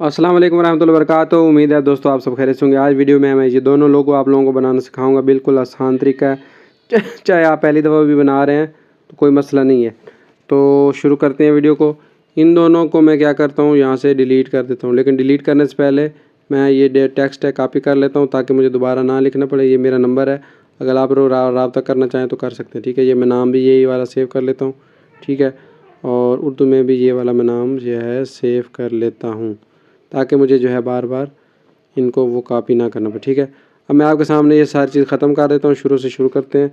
अस्सलाम वालेकुम रहमतुल्लाहि व बरकातुहू। उम्मीद है दोस्तों आप सब खैरियत से होंगे। आज वीडियो में मैं ये दोनों लोगो आप लोगों को बनाना सिखाऊंगा। बिल्कुल आसान तरीका है, चाहे आप पहली दफ़ा भी बना रहे हैं तो कोई मसला नहीं है। तो शुरू करते हैं वीडियो को। इन दोनों को मैं क्या करता हूँ, यहाँ से डिलीट कर देता हूँ। लेकिन डिलीट करने से पहले मैं ये टेक्स्ट है कॉपी कर लेता हूँ ताकि मुझे दोबारा ना लिखना पड़े। ये मेरा नंबर है, अगर आप रब्ता करना चाहें तो कर सकते हैं। ठीक है, ये मैं नाम भी यही वाला सेव कर लेता हूँ। ठीक है, और उर्दू में भी ये वाला मैं नाम जो है सेव कर लेता हूँ ताकि मुझे जो है बार बार इनको वो कॉपी ना करना पड़े। ठीक है, अब मैं आपके सामने ये सारी चीज़ ख़त्म कर देता हूँ। शुरू से शुरू करते हैं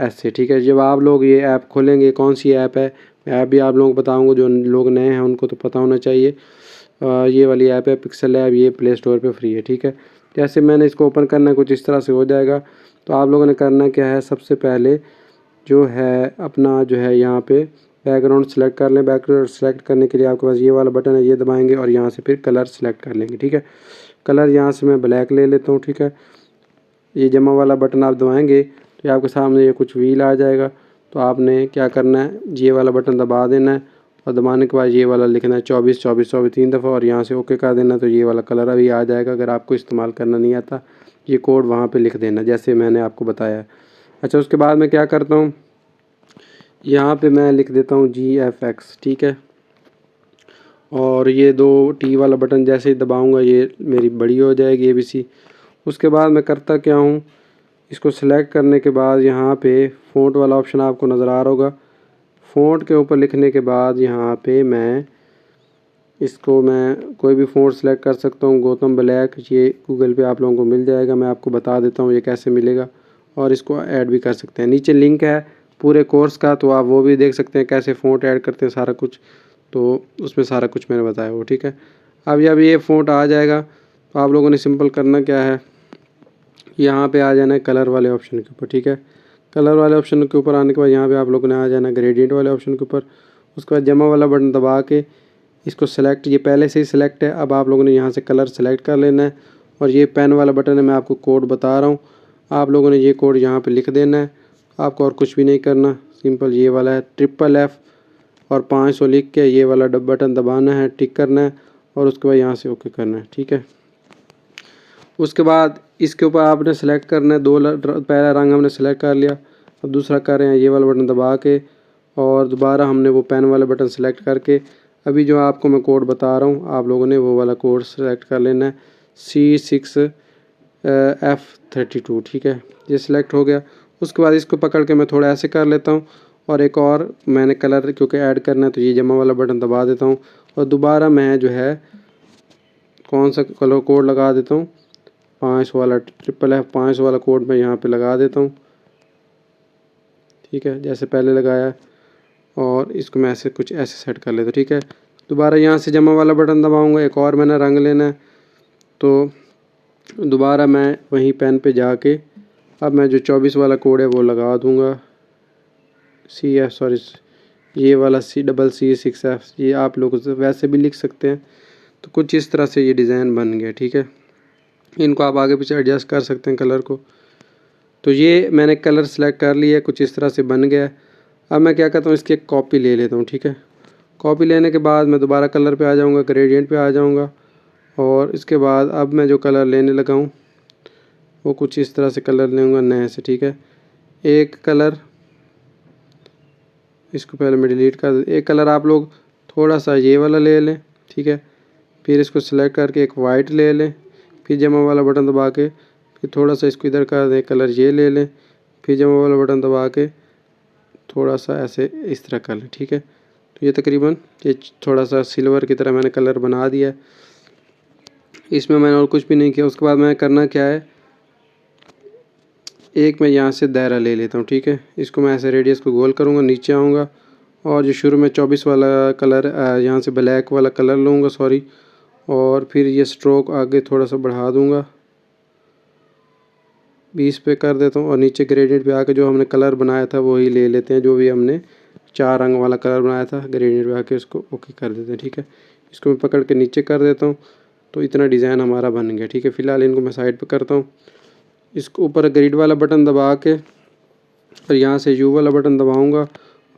ऐसे। ठीक है, जब आप लोग ये ऐप खोलेंगे, कौन सी ऐप है, ऐप भी आप लोगों को बताऊँगा। जो लोग नए हैं उनको तो पता होना चाहिए। ये वाली ऐप है पिक्सल ऐप, ये प्ले स्टोर पे फ्री है। ठीक है, जैसे मैंने इसको ओपन करना है कुछ इस तरह से हो जाएगा। तो आप लोगों ने करना क्या है, सबसे पहले जो है अपना जो है यहाँ पे बैकग्राउंड सेलेक्ट कर लें। बैकग्राउंड सेलेक्ट करने के लिए आपके पास ये वाला बटन है, ये दबाएंगे और यहाँ से फिर कलर सेलेक्ट कर लेंगे। ठीक है, कलर यहाँ से मैं ब्लैक ले लेता हूँ। ठीक है, ये जमा वाला बटन आप दबाएंगे तो आपके सामने ये कुछ व्हील आ जाएगा। तो आपने क्या करना है, ये वाला बटन दबा देना है और दबाने के बाद ये वाला लिखना है 24 24 24 3 दफ़ा और यहाँ से ओके कर देना। तो ये वाला कलर अभी आ जाएगा। अगर आपको इस्तेमाल करना नहीं आता, ये कोड वहाँ पे लिख देना जैसे मैंने आपको बताया। अच्छा, उसके बाद मैं क्या करता हूँ, यहाँ पे मैं लिख देता हूँ GFX। ठीक है, और ये 2T वाला बटन जैसे ही दबाऊँगा ये मेरी बड़ी हो जाएगी ABC। उसके बाद मैं करता क्या हूँ, इसको सेलेक्ट करने के बाद यहाँ पे फ़ॉन्ट वाला ऑप्शन आपको नज़र आ रहा होगा। फ़ॉन्ट के ऊपर लिखने के बाद यहाँ पे मैं कोई भी फ़ॉन्ट सेलेक्ट कर सकता हूँ। गौतम ब्लैक, ये गूगल पे आप लोगों को मिल जाएगा। मैं आपको बता देता हूँ ये कैसे मिलेगा और इसको ऐड भी कर सकते हैं। नीचे लिंक है पूरे कोर्स का, तो आप वो भी देख सकते हैं कैसे फ़ॉन्ट ऐड करते हैं सारा कुछ। तो उसमें सारा कुछ मैंने बताया वो। ठीक है, अब जब ये फ़ॉन्ट आ जाएगा तो आप लोगों ने सिंपल करना क्या है, यहाँ पे आ जाना है कलर वाले ऑप्शन के ऊपर। ठीक है, कलर वाले ऑप्शन के ऊपर आने के बाद यहाँ पे आप लोगों ने आ जाना है ग्रेडियंट वाले ऑप्शन के ऊपर। उसके बाद जमा वाला बटन दबा के इसको सेलेक्ट, ये पहले से ही सिलेक्ट है। अब आप लोगों ने यहाँ से कलर सेलेक्ट कर लेना है और ये पेन वाला बटन है, मैं आपको कोड बता रहा हूँ। आप लोगों ने ये कोड यहाँ पे लिख देना है। आपको और कुछ भी नहीं करना, सिंपल ये वाला है FFF और 500 लिख के ये वाला बटन दबाना है, टिक करना है और उसके बाद यहाँ से ओके करना है। ठीक है, उसके बाद इसके ऊपर आपने सेलेक्ट करना है पहला रंग हमने सेलेक्ट कर लिया। अब दूसरा कर रहे हैं, ये वाला बटन दबा के और दोबारा हमने वो पेन वाला बटन सेलेक्ट करके अभी जो आपको मैं कोड बता रहा हूँ आप लोगों ने वो वाला कोड सेलेक्ट कर लेना है C6F32। ठीक है, ये सिलेक्ट हो गया। उसके बाद इसको पकड़ के मैं थोड़ा ऐसे कर लेता हूँ और एक और मैंने कलर क्योंकि ऐड करना है तो ये जमा वाला बटन दबा देता हूँ और दोबारा मैं जो है कौन सा कलर कोड लगा देता हूँ, 500 वाला FFF 500 वाला कोड मैं यहाँ पे लगा देता हूँ। ठीक है, जैसे पहले लगाया और इसको मैं ऐसे कुछ ऐसे सेट कर लेता हूँ। ठीक है, दोबारा यहाँ से जमा वाला बटन दबाऊँगा। एक और मैंने रंग लेना है तो दोबारा मैं वहीं पेन पे जाके अब मैं जो 24 वाला कोड है वो लगा दूँगा। ये वाला C6F, ये आप लोग वैसे भी लिख सकते हैं। तो कुछ इस तरह से ये डिज़ाइन बन गया। ठीक है, इनको आप आगे पीछे एडजस्ट कर सकते हैं कलर को। तो ये मैंने कलर सेलेक्ट कर लिया, कुछ इस तरह से बन गया। अब मैं क्या करता हूँ, इसकी एक कॉपी ले लेता हूँ। ठीक है, कॉपी लेने के बाद मैं दोबारा कलर पे आ जाऊँगा, ग्रेडियंट पे आ जाऊँगा और इसके बाद अब मैं जो कलर लेने लगा हूँ वो कुछ इस तरह से कलर लूँगा नए से। ठीक है, एक कलर, इसको पहले मैं डिलीट कर एक कलर आप लोग थोड़ा सा ये वाला ले लें। ठीक है, फिर इसको सेलेक्ट करके एक वाइट ले लें, फिर जमा वाला बटन दबा के फिर थोड़ा सा इसको इधर कर दें, कलर ये ले लें, फिर जमा वाला बटन दबा के थोड़ा सा ऐसे इस तरह कर लें। ठीक है, तो ये तकरीबन ये थोड़ा सा सिल्वर की तरह मैंने कलर बना दिया है। इसमें मैंने और कुछ भी नहीं किया। उसके बाद मैं करना क्या है, एक मैं यहाँ से दायरा ले लेता हूँ। ठीक है, इसको मैं ऐसे रेडियस को गोल करूँगा, नीचे आऊँगा और जो शुरू में 24 वाला कलर यहाँ से ब्लैक वाला कलर लूँगा और फिर ये स्ट्रोक आगे थोड़ा सा बढ़ा दूँगा, 20 पे कर देता हूँ और नीचे ग्रेडियंट पे आके जो हमने कलर बनाया था वही ले लेते हैं, जो भी हमने 4 रंग वाला कलर बनाया था, ग्रेडियंट पे आके उसको ओके कर देते हैं। ठीक है, इसको मैं पकड़ के नीचे कर देता हूँ तो इतना डिज़ाइन हमारा बन गया। ठीक है, फ़िलहाल इनको मैं साइड पे करता हूँ। इसको ऊपर ग्रिड वाला बटन दबा के और यहाँ से U वाला बटन दबाऊँगा,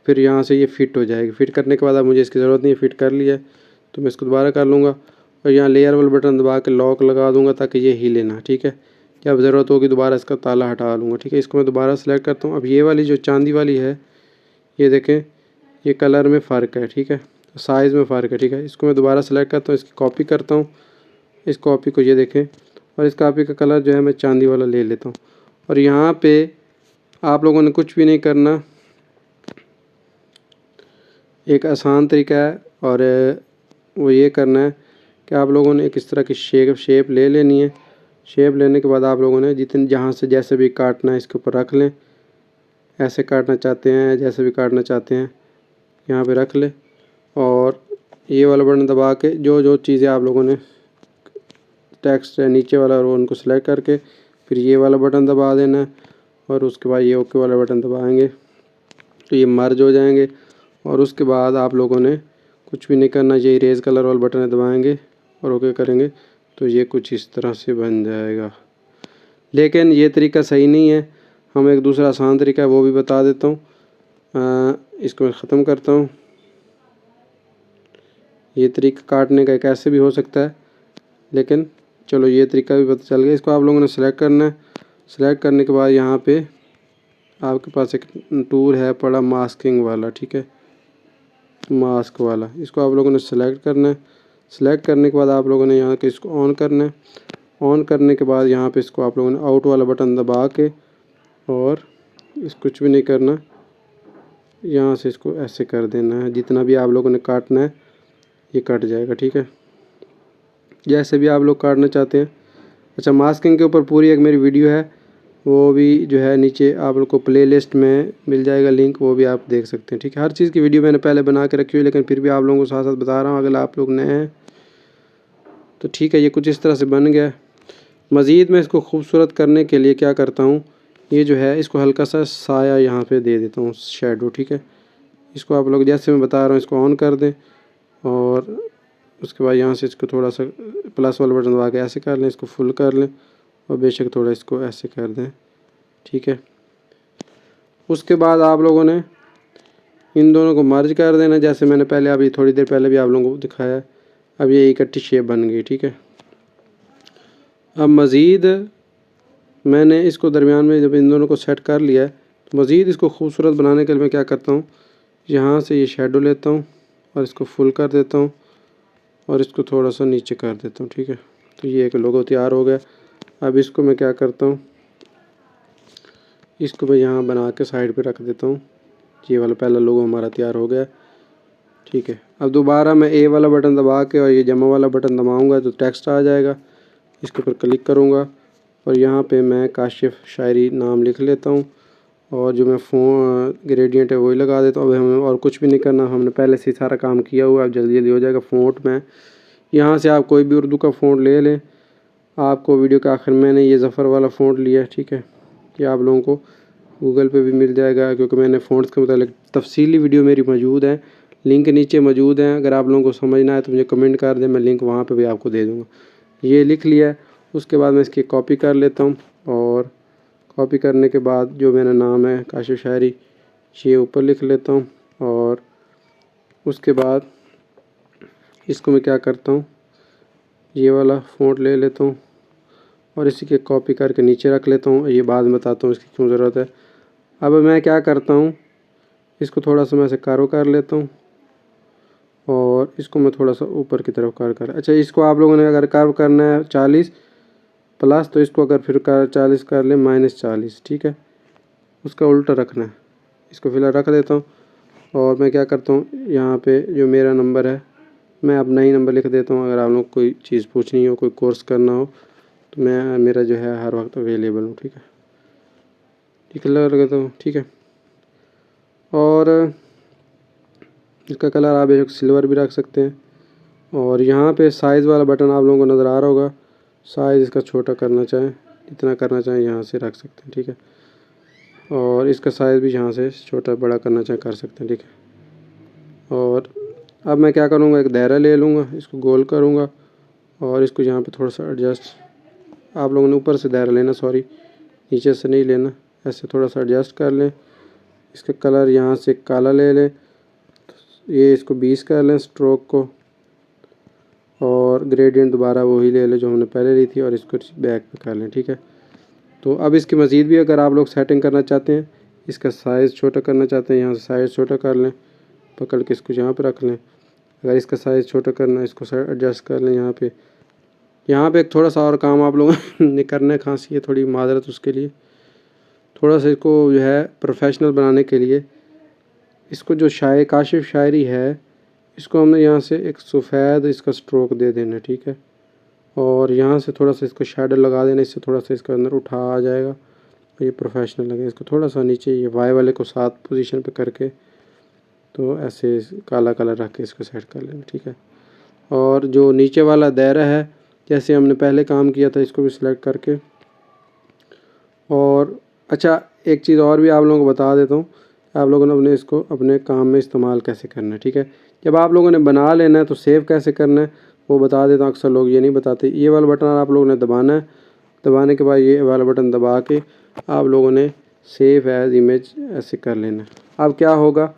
फिर यहाँ से ये फ़िट हो जाएगी। फ़िट करने के बाद अब मुझे इसकी ज़रूरत नहीं है, फ़िट कर लिया। तो मैं इसको दोबारा कर लूँगा और यहाँ लेयर वाला बटन दबा के लॉक लगा दूँगा ताकि ये हिले ना, ठीक है। जब ज़रूरत होगी दोबारा इसका ताला हटा लूँगा, ठीक है। इसको मैं दोबारा सेलेक्ट करता हूँ। अब ये वाली जो चांदी वाली है, ये देखें, ये कलर में फ़र्क है, ठीक है, साइज़ में फ़र्क है, ठीक है। इसको मैं दोबारा सेलेक्ट करता हूँ, इसकी कॉपी करता हूँ, इस कॉपी को ये देखें, और इस कॉपी का कलर जो है मैं चांदी वाला ले लेता हूँ। और यहाँ पे आप लोगों ने कुछ भी नहीं करना, एक आसान तरीका है, और वो ये करना है कि आप लोगों ने एक इस तरह की शेप ले लेनी है। शेप लेने के बाद आप लोगों ने जितने जहाँ से जैसे भी काटना है इसके ऊपर रख लें, ऐसे काटना चाहते हैं, जैसे भी काटना चाहते हैं यहाँ पे रख ले, और ये वाला बटन दबा के जो जो चीज़ें आप लोगों ने टेक्स्ट है नीचे वाला और उनको सेलेक्ट करके फिर ये वाला बटन दबा देना है, और उसके बाद ये ओके वाला बटन दबाएंगे तो ये मर्ज हो जाएंगे। और उसके बाद आप लोगों ने कुछ भी नहीं करना, ये इरेज कलर वाला बटन दबाएंगे और ओके करेंगे तो ये कुछ इस तरह से बन जाएगा। लेकिन ये तरीका सही नहीं है, हम एक दूसरा आसान तरीका है वो भी बता देता हूँ। इसको मैं ख़त्म करता हूँ। ये तरीका काटने का एक ऐसे भी हो सकता है, लेकिन चलो ये तरीका भी पता चल गया। इसको आप लोगों ने सेलेक्ट करना है। सेलेक्ट करने के बाद यहाँ पे आपके पास एक टूल है पड़ा मास्किंग वाला, ठीक है, मास्क वाला, इसको आप लोगों ने सेलेक्ट करना है। सेलेक्ट करने के बाद आप लोगों ने यहाँ के इसको ऑन करना है। ऑन करने के बाद यहाँ पे इसको आप लोगों ने आउट वाला बटन दबा के, और इसको कुछ भी नहीं करना, यहाँ से इसको ऐसे कर देना है, जितना भी आप लोगों ने काटना है ये कट जाएगा, ठीक है, जैसे भी आप लोग काटना चाहते हैं। अच्छा, मास्किंग के ऊपर पूरी एक मेरी वीडियो है, वो भी जो है नीचे आप लोग को प्लेलिस्ट में मिल जाएगा लिंक, वो भी आप देख सकते हैं, ठीक है। हर चीज़ की वीडियो मैंने पहले बना के रखी हुई है, लेकिन फिर भी आप लोगों को साथ साथ बता रहा हूँ अगर आप लोग नए हैं तो, ठीक है। ये कुछ इस तरह से बन गया। मज़ीद मैं इसको खूबसूरत करने के लिए क्या करता हूँ, ये जो है इसको हल्का सा साया यहाँ पे दे देता हूँ, शेडो, ठीक है। इसको आप लोग जैसे मैं बता रहा हूँ इसको ऑन कर दें, और उसके बाद यहाँ से इसको थोड़ा सा प्लस वाला बटन दबा के ऐसे कर लें, इसको फुल कर लें, और बेशक थोड़ा इसको ऐसे कर दें, ठीक है। उसके बाद आप लोगों ने इन दोनों को मर्ज कर देना, जैसे मैंने पहले अभी थोड़ी देर पहले भी आप लोगों को दिखाया। अब ये इकट्ठी शेप बन गई, ठीक है। अब मज़ीद मैंने इसको दरमियान में जब इन दोनों को सेट कर लिया है तो मज़ीद इसको खूबसूरत बनाने के लिए मैं क्या करता हूँ, यहाँ से ये शेडो लेता हूँ और इसको फुल कर देता हूँ और इसको थोड़ा सा नीचे कर देता हूँ, ठीक है। तो ये एक लोगो तैयार हो गया। अब इसको मैं क्या करता हूँ, इसको मैं यहाँ बना के साइड पे रख देता हूँ। ये वाला पहला लोगो हमारा तैयार हो गया, ठीक है। अब दोबारा मैं ए वाला बटन दबा के और ये जमा वाला बटन दबाऊँगा तो टेक्स्ट आ जाएगा। इसके ऊपर क्लिक करूँगा और यहाँ पे मैं काशिफ शायरी नाम लिख लेता हूँ, और जो मैं ग्रेडियंट है वही लगा देता हूँ। अब हमें और कुछ भी नहीं करना, हमने पहले से सारा काम किया हुआ है। अब जल्दी जल्दी हो जाएगा। फ़ॉन्ट में यहाँ से आप कोई भी उर्दू का फ़ॉन्ट ले लें। आपको वीडियो के आखिर मैंने ये ज़फ़र वाला फ़ॉन्ट लिया है, ठीक है। ये आप लोगों को गूगल पे भी मिल जाएगा, क्योंकि मैंने फ़ॉन्ट्स के मतलब तफसीली वीडियो मेरी मौजूद है, लिंक नीचे मौजूद है। अगर आप लोगों को समझना है तो मुझे कमेंट कर दें, मैं लिंक वहाँ पे भी आपको दे दूँगा। ये लिख लिया है। उसके बाद मैं इसकी कॉपी कर लेता हूँ, और कॉपी करने के बाद जो मेरा नाम है काशिफ शायरी ये ऊपर लिख लेता हूँ, और उसके बाद इसको मैं क्या करता हूँ, ये वाला फ़ॉन्ट ले लेता हूँ और इसी के कॉपी करके नीचे रख लेता हूँ। ये बाद में बताता हूँ इसकी क्यों ज़रूरत है। अब मैं क्या करता हूँ, इसको थोड़ा सा मैं ऐसे कर्व कर लेता हूँ, और इसको मैं थोड़ा सा ऊपर की तरफ कर अच्छा, इसको आप लोगों ने अगर कर्व करना है 40 प्लस, तो इसको अगर फिर 40 कर ले -40, ठीक है। उसका उल्टा रखना है। इसको फिलहाल रख देता हूँ, और मैं क्या करता हूँ, यहाँ पे जो मेरा नंबर है मैं अपना ही नंबर लिख देता हूँ। अगर आप लोग कोई चीज़ पूछनी हो, कोई कोर्स करना हो तो मैं मेरा जो है हर वक्त अवेलेबल हूँ, ठीक है। ठीक लग देता हूँ, ठीक है। और इसका कलर आप एक सिल्वर भी रख सकते हैं। और यहाँ पे साइज़ वाला बटन आप लोगों को नज़र आ रहा होगा, साइज़ इसका छोटा करना चाहें, जितना करना चाहें यहाँ से रख सकते हैं, ठीक है। और इसका साइज़ भी यहाँ से छोटा बड़ा करना चाहें कर सकते हैं, ठीक है। और अब मैं क्या करूँगा, एक दायरा ले लूँगा, इसको गोल करूँगा और इसको यहाँ पे थोड़ा सा एडजस्ट, आप लोगों ने ऊपर से दायरा लेना, सॉरी नीचे से नहीं लेना, ऐसे थोड़ा सा एडजस्ट कर लें। इसका कलर यहाँ से काला ले लें, ये इसको 20 कर लें स्ट्रोक को, ग्रेडियंट दोबारा वही ले लें जो हमने पहले ली थी और इसको बैक पे कर लें। ठीक है, तो अब इसकी मज़ीद भी अगर आप लोग सेटिंग करना चाहते हैं, इसका साइज़ छोटा करना चाहते हैं, यहाँ से साइज़ छोटा कर लें, पकड़ के इसको यहाँ पर रख लें। अगर इसका साइज़ छोटा करना है, इसको एडजस्ट कर लें यहाँ पे एक थोड़ा सा और काम आप लोगों ने करना है, खांसी है थोड़ी माजरत उसके लिए। थोड़ा सा इसको जो है प्रोफेशनल बनाने के लिए इसको जो काशिफ शायरी है इसको हमने यहाँ से एक सफ़ेद इसका स्ट्रोक दे देना। ठीक है, और यहाँ से थोड़ा सा इसको शेडो लगा देना, इससे थोड़ा सा इसके अंदर उठा आ जाएगा, ये प्रोफेशनल लगे। इसको थोड़ा सा नीचे ये वाई वाले को 7 पोजीशन पे करके तो ऐसे काला काला रख के इसको सेट कर लेना। ठीक है, और जो नीचे वाला दायरा है जैसे हमने पहले काम किया था इसको भी सिलेक्ट करके, और अच्छा एक चीज़ और भी आप लोगों को बता देता हूँ, आप लोगों ने इसको अपने काम में इस्तेमाल कैसे करना है। ठीक है, जब आप लोगों ने बना लेना है तो सेव कैसे करना है वो बता देता हूँ। अक्सर लोग ये नहीं बताते। ये वाला बटन आप लोगों ने दबाना है, दबाने के बाद ये वाला बटन दबा के आप लोगों ने सेव एज इमेज ऐसे कर लेना है। अब क्या होगा,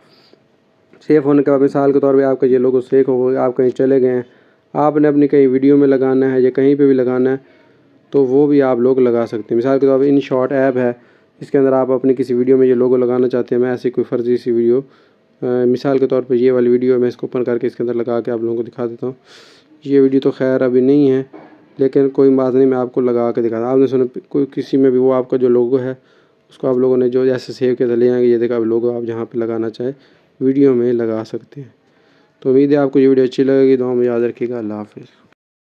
सेव होने के बाद मिसाल के तौर पे आपका ये लोगो सेव हो गया, आप कहीं चले गए हैं, आपने अपनी कहीं वीडियो में लगाना है या कहीं पे भी लगाना है तो वो भी आप लोग लगा सकते हैं। मिसाल के तौर पे इन शॉर्ट ऐप है, इसके अंदर आप अपनी किसी वीडियो में ये लोगो लगाना चाहते हैं। मैं ऐसी कोई फर्जी सी वीडियो मिसाल के तौर पे ये वाली वीडियो मैं इसको ओपन करके इसके अंदर लगा के आप लोगों को दिखा देता हूँ। ये वीडियो तो खैर अभी नहीं है, लेकिन कोई बात नहीं, मैं आपको लगा के दिखाता हूँ। आपने सुना कोई किसी में भी वो आपका जो लोगो है उसको आप लोगों ने जो जैसे सेव किया था ले आएंगे, ये देखा आप लोगो आप जहाँ पे लगाना चाहे वीडियो में लगा सकते हैं। तो उम्मीद है आपको ये वीडियो अच्छी लगेगी। दुआ में याद रखिएगा। अल्लाह हाफ़िज़।